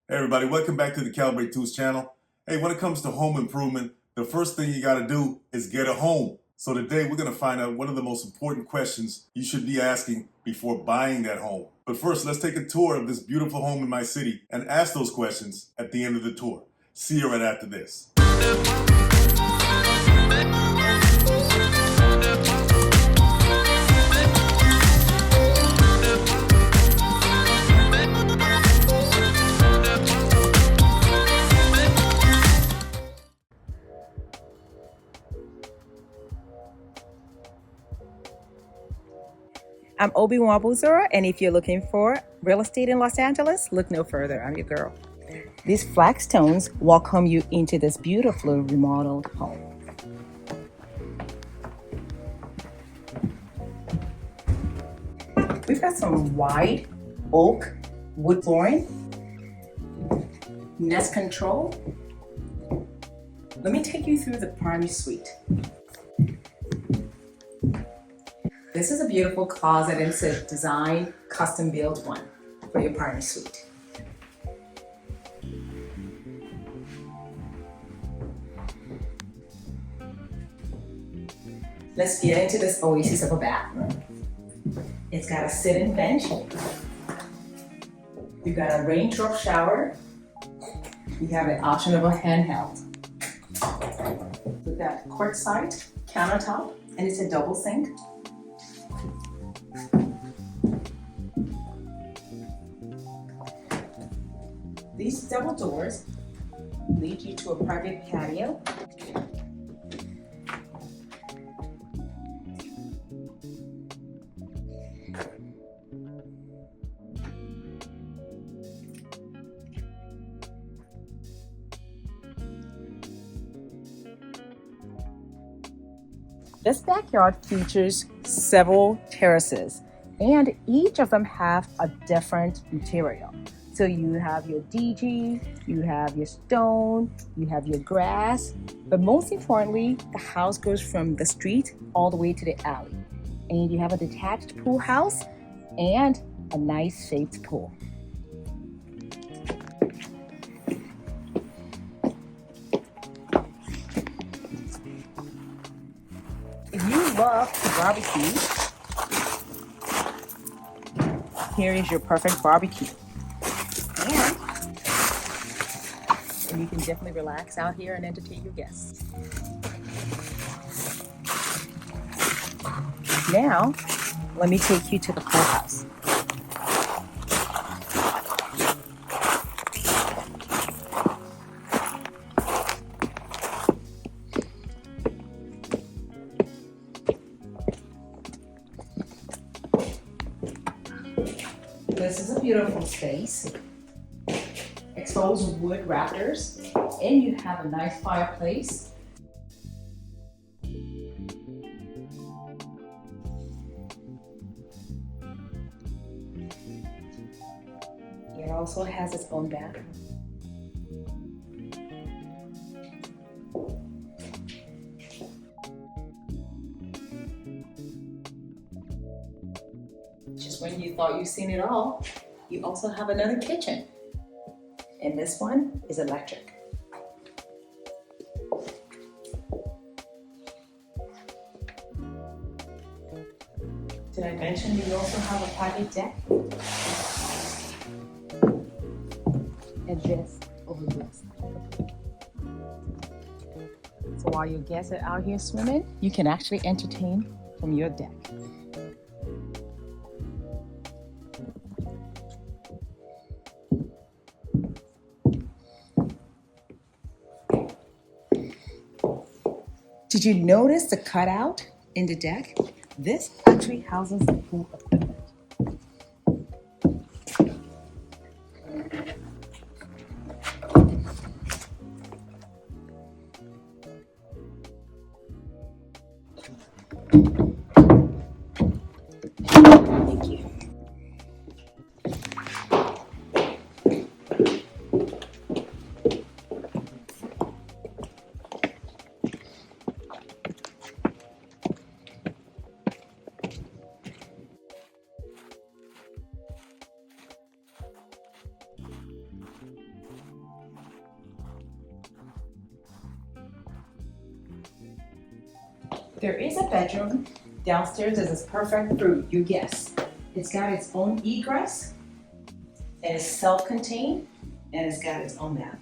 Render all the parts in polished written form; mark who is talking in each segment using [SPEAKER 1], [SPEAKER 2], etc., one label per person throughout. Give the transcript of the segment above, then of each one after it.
[SPEAKER 1] Hey everybody, welcome back to the Calibrate Tools channel. Hey, when it comes to home improvement, the first thing you gotta do is get a home. So today we're gonna find out what are the most important questions you should be asking before buying that home. But first, let's take a tour of this beautiful home in my city and ask those questions at the end of the tour. See you right after this.
[SPEAKER 2] I'm Obie Nwabuzor, and if you're looking for real estate in Los Angeles, look no further. I'm your girl. These flagstones welcome you into this beautifully remodeled home. We've got some wide oak wood flooring, nest control. Let me take you through the primary suite. This is a beautiful closet, and it's a design, custom-built one for your primary suite. Let's get into this oasis of a bathroom. It's got a sit-in bench. You've got a raindrop shower. You have an option of a handheld. We've got quartzite countertop, and it's a double sink. These double doors lead you to a private patio. This backyard features several terraces, and each of them have a different material. So you have your DG, you have your stone, you have your grass, but most importantly, the house goes from the street all the way to the alley. And you have a detached pool house and a nice shaped pool. If you love to barbecue, here is your perfect barbecue. And you can definitely relax out here and entertain your guests. Now, let me take you to the pool house. This is a beautiful space. Exposed wood rafters, and you have a nice fireplace. It also has its own bathroom. Just when you thought you've seen it all, you also have another kitchen. And this one is electric. Did I mention you also have a private deck? And this over this. So while your guests are out here swimming, you can actually entertain from your deck. Did you notice the cutout in the deck? This actually houses the pool equipment. Thank you. There is a bedroom downstairs that is perfect for you guess. It's got its own egress, and it's self-contained, and it's got its own bath.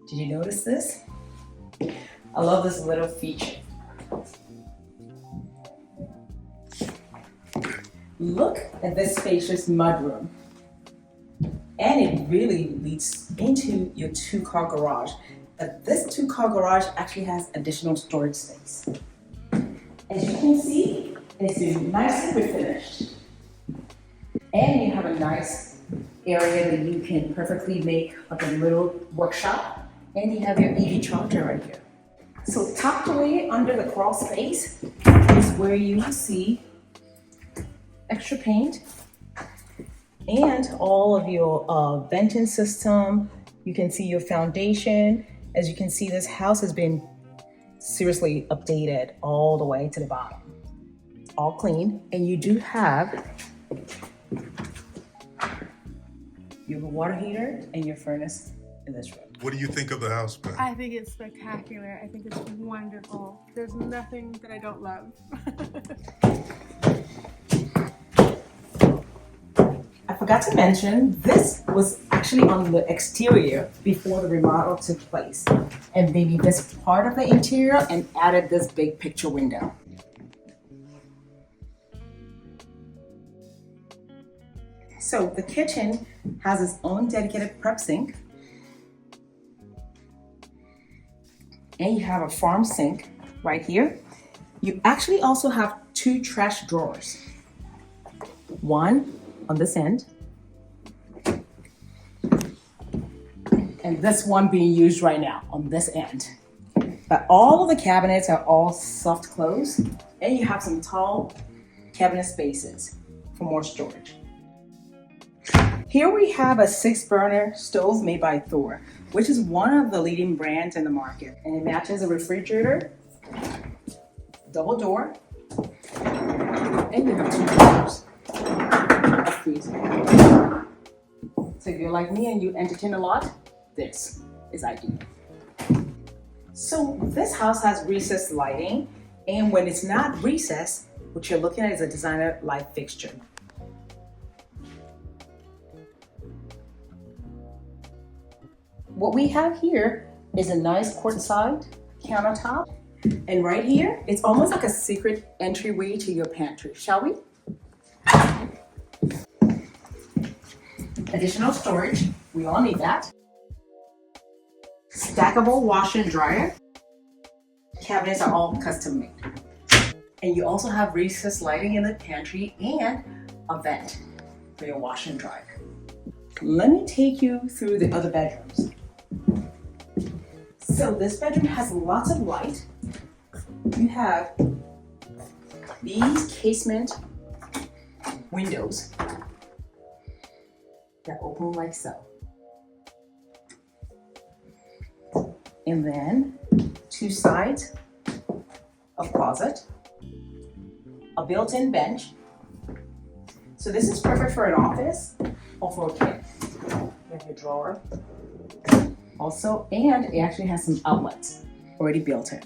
[SPEAKER 2] Did you notice this? I love this little feature. Look at this spacious mudroom. And it really leads into your 2-car garage. But this 2-car garage actually has additional storage space. As you can see, it's been nicely refinished. And you have a nice area that you can perfectly make like a little workshop. And you have your EV charger right here. So tucked away under the crawl space is where you see extra paint and all of your venting system. You can see your foundation. As you can see, this house has been seriously updated all the way to the bottom. It's all clean, and you do have your water heater and your furnace in this room.
[SPEAKER 1] What do you think of the house, Ben?
[SPEAKER 3] I think it's spectacular. I think it's wonderful. There's nothing that I don't love.
[SPEAKER 2] I forgot to mention, this was actually on the exterior before the remodel took place. And they made this part of the interior and added this big picture window. So the kitchen has its own dedicated prep sink. And you have a farm sink right here. You actually also have 2 trash drawers. One on this end, and this one being used right now on this end. But all of the cabinets are all soft close, and you have some tall cabinet spaces for more storage. Here we have a 6-burner stove made by Thor, which is one of the leading brands in the market. And it matches a refrigerator, double door, and you have 2 doors. So if you're like me and you entertain a lot, this is ideal. So this house has recessed lighting, and when it's not recessed, what you're looking at is a designer light fixture. What we have here is a nice quartzite countertop, and right here, it's almost like a secret entryway to your pantry. Shall we? Additional storage, we all need that. Stackable washer and dryer. Cabinets are all custom made. And you also have recessed lighting in the pantry and a vent for your washer and dryer. Let me take you through the other bedrooms. So this bedroom has lots of light. You have these casement windows that open like so. And then 2 sides of closet, a built-in bench. So this is perfect for an office or for a kid. You have your drawer also, and it actually has some outlets already built in.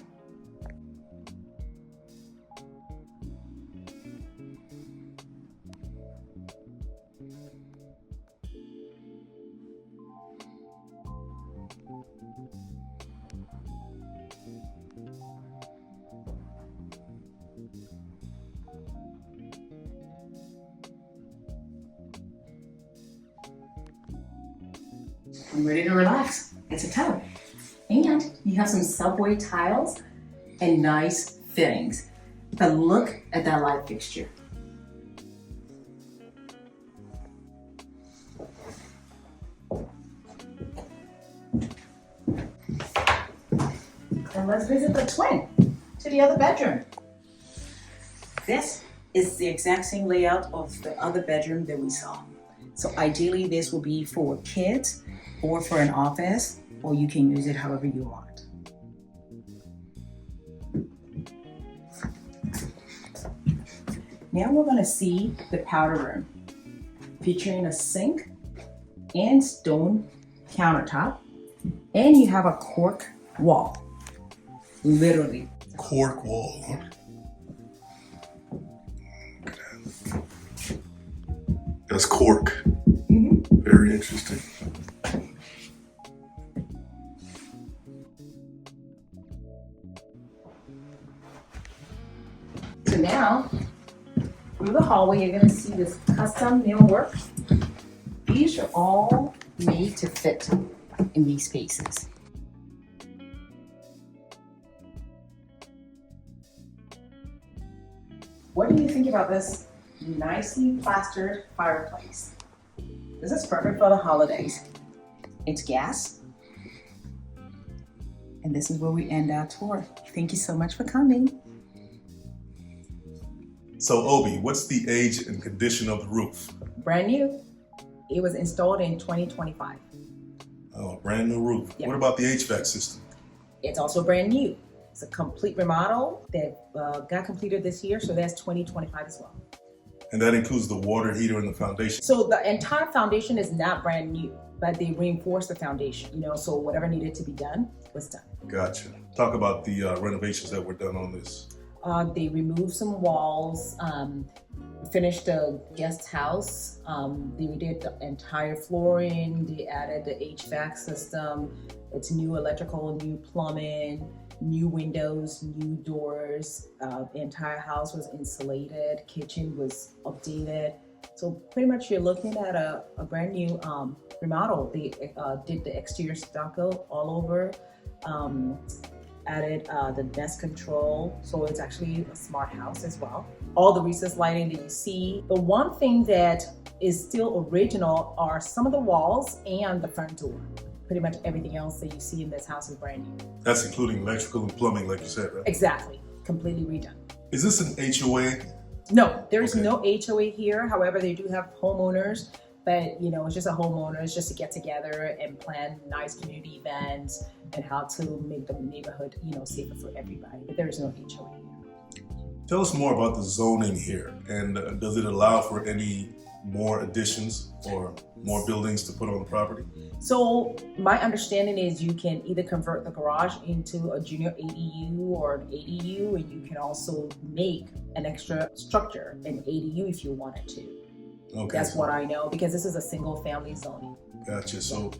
[SPEAKER 2] I'm ready to relax. It's a tub. And you have some subway tiles and nice fittings. But look at that light fixture. And let's visit the twin to the other bedroom. This is the exact same layout of the other bedroom that we saw. So ideally this will be for kids or for an office, or you can use it however you want. Now we're going to see the powder room, featuring a sink and stone countertop And you have a cork wall. Literally.
[SPEAKER 1] Cork wall. That's cork. Very interesting.
[SPEAKER 2] So now, through the hallway, you're going to see this custom millwork. These are all made to fit in these spaces. What do you think about this nicely plastered fireplace? This is perfect for the holidays. It's gas. And this is where we end our tour. Thank you so much for coming.
[SPEAKER 1] So Obie, what's the age and condition of the roof?
[SPEAKER 2] Brand new. It was installed in 2025.
[SPEAKER 1] Oh, brand new roof.
[SPEAKER 2] Yep.
[SPEAKER 1] What about the HVAC system?
[SPEAKER 2] It's also brand new. It's a complete remodel that got completed this year, so that's 2025 as well.
[SPEAKER 1] And that includes the water heater and the foundation?
[SPEAKER 2] So the entire foundation is not brand new, but they reinforced the foundation, so whatever needed to be done was done.
[SPEAKER 1] Gotcha. Talk about the renovations that were done on this.
[SPEAKER 2] They removed some walls, finished the guest house. They redid the entire flooring. They added the HVAC system. It's new electrical, new plumbing, new windows, new doors. The entire house was insulated. Kitchen was updated. So pretty much you're looking at a brand new remodel. They did the exterior stucco all over. Added the Nest control, so it's actually a smart house as well. All the recessed lighting that you see. The one thing that is still original are some of the walls and the front door. Pretty much everything else that you see in this house is brand new.
[SPEAKER 1] That's including electrical and plumbing, like you said, right?
[SPEAKER 2] Exactly, completely redone.
[SPEAKER 1] Is this an HOA?
[SPEAKER 2] No, there's
[SPEAKER 1] Okay.
[SPEAKER 2] no HOA here. However, they do have homeowners, but it's just a homeowner. It's just to get together and plan nice community events and how to make the neighborhood, safer for everybody. But there is no HOA here.
[SPEAKER 1] Tell us more about the zoning here, and does it allow for any more additions or more buildings to put on the property?
[SPEAKER 2] So my understanding is you can either convert the garage into a junior ADU or an ADU, and you can also make an extra structure, an ADU if you wanted to.
[SPEAKER 1] Okay.
[SPEAKER 2] That's what I know, because this is a single family zoning.
[SPEAKER 1] Gotcha. So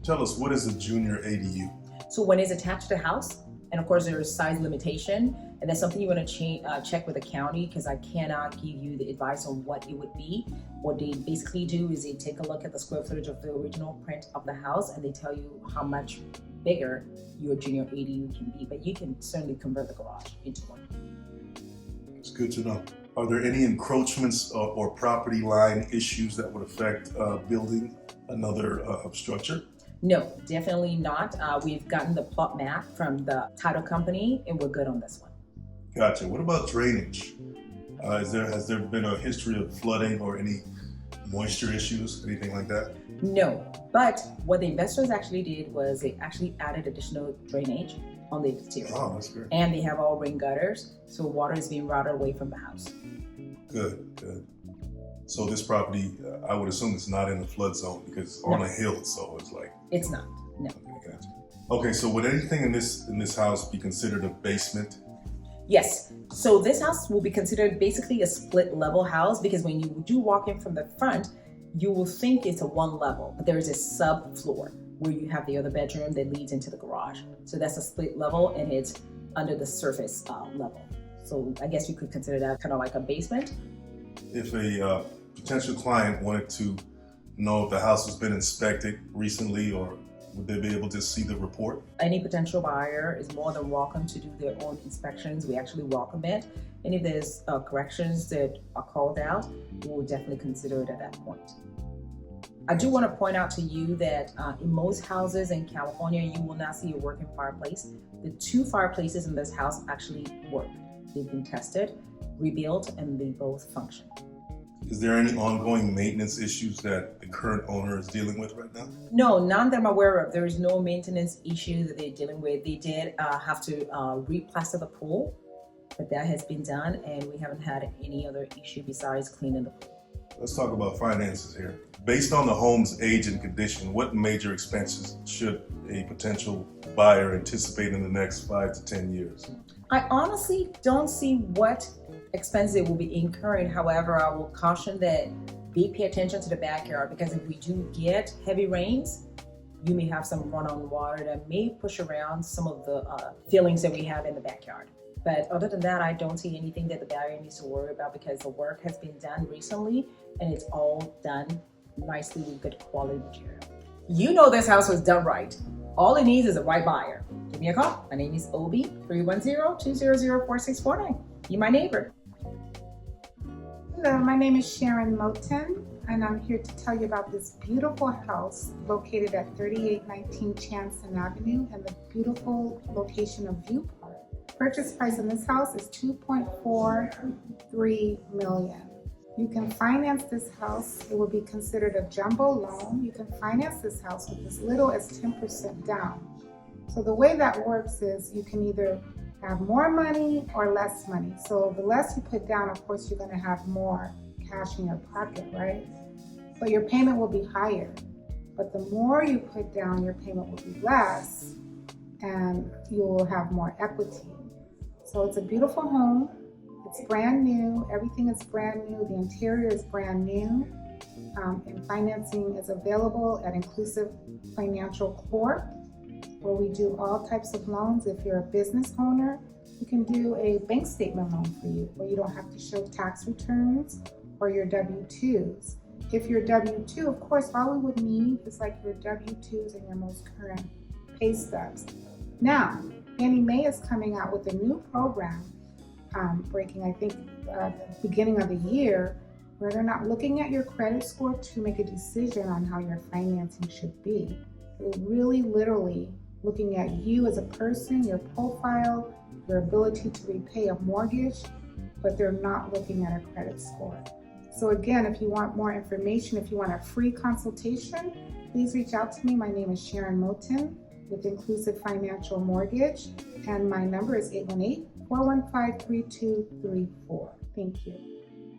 [SPEAKER 1] tell us, what is a junior ADU?
[SPEAKER 2] So when it's attached to the house, and of course there is size limitation, and that's something you want to check with the county, because I cannot give you the advice on what it would be. What they basically do is they take a look at the square footage of the original print of the house, and they tell you how much bigger your junior ADU can be, but you can certainly convert the garage into one.
[SPEAKER 1] It's good to know. Are there any encroachments or property line issues that would affect building another structure?
[SPEAKER 2] No, definitely not. We've gotten the plot map from the title company, and we're good on this one.
[SPEAKER 1] Gotcha. What about drainage? Has there been a history of flooding or any moisture issues, anything like that?
[SPEAKER 2] No, but what the investors actually did was they actually added additional drainage on the exterior.
[SPEAKER 1] Oh, that's great.
[SPEAKER 2] And they have all rain gutters, so water is being routed away from the house.
[SPEAKER 1] Good, good. So this property, I would assume it's not in the flood zone because it's on a hill, so it's like...
[SPEAKER 2] It's not, no.
[SPEAKER 1] Okay, gotcha. Okay, so would anything in this house be considered a basement?
[SPEAKER 2] Yes, so this house will be considered basically a split level house, because when you do walk in from the front, you will think it's a one level, but there is a sub floor where you have the other bedroom that leads into the garage. So that's a split level, and it's under the surface level. So I guess you could consider that kind of like a basement.
[SPEAKER 1] If a potential client wanted to know if the house has been inspected recently, or would they be able to see the report?
[SPEAKER 2] Any potential buyer is more than welcome to do their own inspections. We actually welcome it. And if there's corrections that are called out, we will definitely consider it at that point. I do want to point out to you that in most houses in California, you will not see a working fireplace. The 2 fireplaces in this house actually work. They've been tested, rebuilt, and they both function.
[SPEAKER 1] Is there any ongoing maintenance issues that the current owner is dealing with right now?
[SPEAKER 2] No, none that I'm aware of. There is no maintenance issue that they're dealing with. They did have to replaster the pool, but that has been done, and we haven't had any other issue besides cleaning the pool.
[SPEAKER 1] Let's talk about finances here. Based on the home's age and condition, what major expenses should a potential buyer anticipate in the next 5 to 10 years?
[SPEAKER 2] I honestly don't see what expenses it will be incurring. However, I will caution that pay attention to the backyard, because if we do get heavy rains, you may have some run-on water that may push around some of the feelings that we have in the backyard. But other than that, I don't see anything that the buyer needs to worry about, because the work has been done recently and it's all done nicely with good quality material. You know this house was done right. All it needs is a right buyer. Give me a call. My name is Obie, 310-200-4649. You my neighbor.
[SPEAKER 4] Hello, my name is Sharon Moten, and I'm here to tell you about this beautiful house located at 3819 Chanson Avenue and the beautiful location of View Park. Purchase price on this house is $2.43 million. You can finance this house. It will be considered a jumbo loan. You can finance this house with as little as 10% down. So the way that works is you can either have more money or less money. So the less you put down, of course, you're going to have more cash in your pocket, right? But your payment will be higher. But the more you put down, your payment will be less, and you will have more equity. So it's a beautiful home. It's brand new. Everything is brand new. The interior is brand new. And financing is available at Nclusive Financial Corp, where we do all types of loans. If you're a business owner, we can do a bank statement loan for you, where you don't have to show tax returns or your W-2s. If you're W-2, of course, all we would need is like your W-2s and your most current pay stubs. Now, Fannie Mae is coming out with a new program, breaking, I think, the beginning of the year, where they're not looking at your credit score to make a decision on how your financing should be. They're really literally looking at you as a person, your profile, your ability to repay a mortgage, but they're not looking at a credit score. So again, if you want more information, if you want a free consultation, please reach out to me. My name is Sharon Moten with Nclusive Financial Mortgage, and my number is 818-415-3234. Thank you.